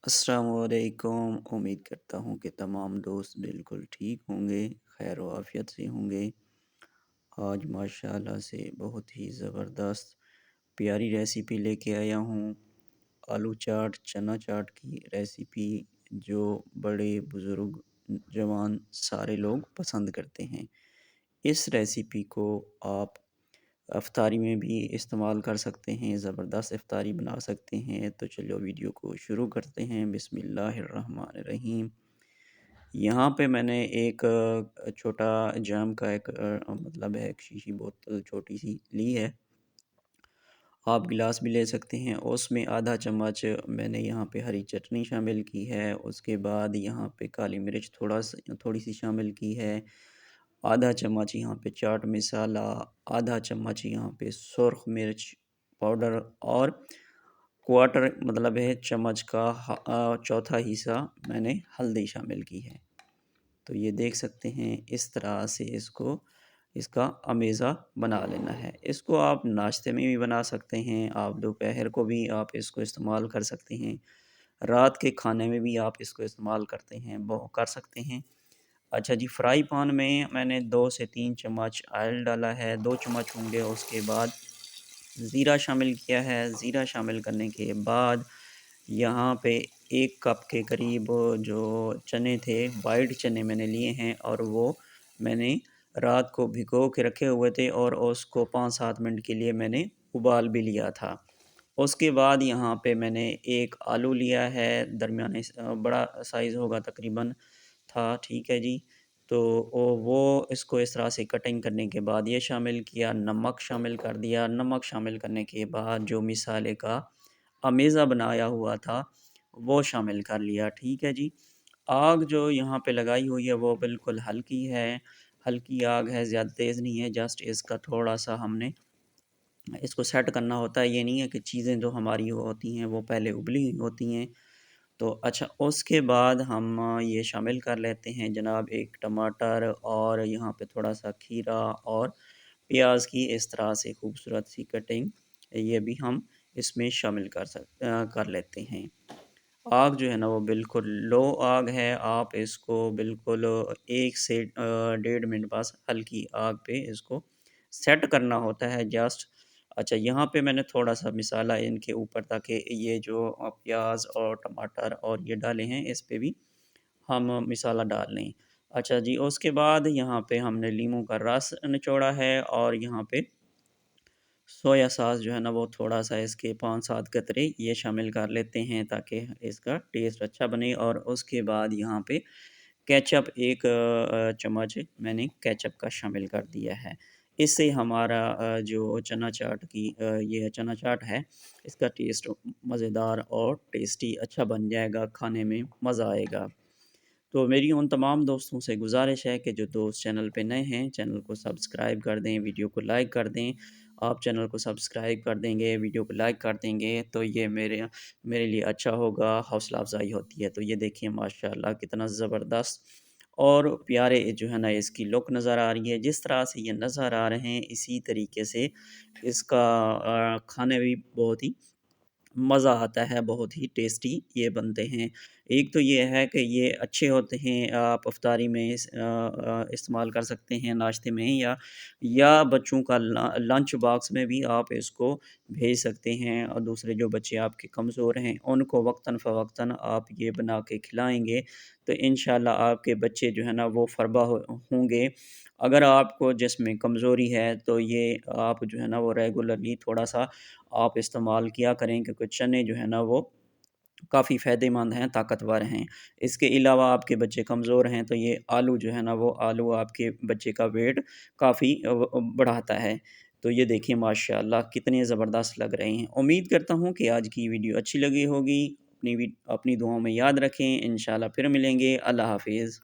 अस्सलामुअलैकुम। उम्मीद करता हूँ कि तमाम दोस्त बिल्कुल ठीक होंगे, खैर व आफ़ियत से होंगे। आज माशाल्लाह से बहुत ही ज़बरदस्त प्यारी रेसिपी लेके आया हूँ। आलू चाट, चना चाट की रेसिपी जो बड़े बुज़ुर्ग, जवान सारे लोग पसंद करते हैं। इस रेसिपी को आप इफ्तारी में भी इस्तेमाल कर सकते हैं, ज़बरदस्त इफ्तारी बना सकते हैं। तो चलो वीडियो को शुरू करते हैं। बिस्मिल्लाहिर्रहमानिर्रहीम। यहाँ पे मैंने एक छोटा जाम का एक मतलब है एक शीशी बोतल छोटी-सी ली है। आप गिलास भी ले सकते हैं। उसमें आधा चम्मच मैंने यहाँ पे हरी चटनी शामिल की है। उसके बाद यहाँ पे काली मिर्च थोड़ी-सी शामिल की है। आधा चम्मच यहाँ पे चाट मसाला, आधा चम्मच यहाँ पे सुर्ख मिर्च पाउडर और क्वार्टर मतलब है चम्मच का चौथा हिस्सा मैंने हल्दी शामिल की है। तो ये देख सकते हैं इस तरह से इसका अमेज़ा बना लेना है। इसको आप नाश्ते में भी बना सकते हैं, आप दोपहर को भी आप इसको इस्तेमाल कर सकते हैं, रात के खाने में भी आप इसको इस्तेमाल करते हैं वो कर सकते हैं। अच्छा जी, फ्राई पैन में मैंने 2 से 3 चम्मच ऑयल डाला है, 2 चम्मच होंगे। उसके बाद ज़ीरा शामिल किया है। ज़ीरा शामिल करने के बाद यहाँ पे 1 कप के करीब जो चने थे, वाइट चने मैंने लिए हैं और वो मैंने रात को भिगो के रखे हुए थे और उसको 5-7 मिनट के लिए मैंने उबाल भी लिया था। उसके बाद यहाँ पे मैंने 1 आलू लिया है, दरमियाने बड़ा साइज़ होगा तकरीबन था, ठीक है जी। तो वो इसको इस तरह से कटिंग करने के बाद ये शामिल किया, नमक शामिल कर दिया। नमक शामिल करने के बाद जो मसाले का अमेज़ा बनाया हुआ था, वो शामिल कर लिया, ठीक है जी। आग जो यहाँ पे लगाई हुई है वो बिल्कुल हल्की है, हल्की आग है, ज़्यादा तेज़ नहीं है। जस्ट इसका थोड़ा-सा हमने इसको सेट करना होता है, ये नहीं है कि चीज़ें जो हमारी होती हैं वो पहले उबली हुई होती हैं। तो अच्छा, उसके बाद हम ये शामिल कर लेते हैं जनाब 1 टमाटर और यहाँ पे थोड़ा-सा खीरा और प्याज़ की इस तरह से खूबसूरत सी कटिंग, ये भी हम इसमें शामिल कर लेते हैं। आग जो है ना वो बिल्कुल लो आग है, आप इसको बिल्कुल 1 से डेढ़ मिनट बस हल्की आग पे इसको सेट करना होता है जस्ट। अच्छा, यहाँ पे मैंने थोड़ा-सा मसाला इनके ऊपर ताकि ये जो प्याज़ और टमाटर और ये डाले हैं इस पे भी हम मसाला डाल लें। अच्छा जी, उसके बाद यहाँ पे हमने लीमू का रस निचोड़ा है और यहाँ पे सोया सॉस जो है ना वो थोड़ा-सा इसके 5-7 कतरे ये शामिल कर लेते हैं ताकि इसका टेस्ट अच्छा बने। और उसके बाद यहाँ पे केचअप 1 चम्मच मैंने केचअप का शामिल कर दिया है। इससे हमारा जो चना चाट की ये चना चाट है, इसका टेस्ट मज़ेदार और टेस्टी अच्छा बन जाएगा, खाने में मज़ा आएगा। तो मेरी उन तमाम दोस्तों से गुज़ारिश है कि जो दोस्त चैनल पे नए हैं, चैनल को सब्सक्राइब कर दें, वीडियो को लाइक कर दें। आप चैनल को सब्सक्राइब कर देंगे, वीडियो को लाइक कर देंगे तो ये मेरे मेरे लिए अच्छा होगा, हौसला अफ़ज़ाई होती है। तो ये देखिए माशाअल्लाह कितना ज़बरदस्त और प्यारे जो है ना इसकी लुक नज़र आ रही है। जिस तरह से ये नज़र आ रहे हैं इसी तरीके से इसका खाने में भी बहुत ही मज़ा आता है, बहुत ही टेस्टी ये बनते हैं। एक तो ये है कि ये अच्छे होते हैं, आप इफ्तारी में इस्तेमाल कर सकते हैं, नाश्ते में या बच्चों का लंच बॉक्स में भी आप इसको भेज सकते हैं। और दूसरे जो बच्चे आपके कमज़ोर हैं, उनको वक़्तन-फ़वक़्तन आप ये बना के खिलाएँगे, तो इंशाअल्लाह आपके बच्चे जो है ना वो फ़रबा होंगे। अगर आपको जिसमें कमज़ोरी है, तो ये आप जो है ना वो रेगुलरली थोड़ा-सा आप इस्तेमाल किया करें क्योंकि चने जो है ना वो काफ़ी फ़ायदेमंद हैं, ताकतवर हैं। इसके अलावा आपके बच्चे कमज़ोर हैं तो ये आलू जो है ना वो आलू आपके बच्चे का वेट काफ़ी बढ़ाता है। तो ये देखिए माशाअल्लाह कितने ज़बरदस्त लग रहे हैं। उम्मीद करता हूँ कि आज की वीडियो अच्छी लगी होगी। अपनी दुआओं में याद रखें। इंशाअल्लाह फिर मिलेंगे। अल्लाह हाफ़िज़।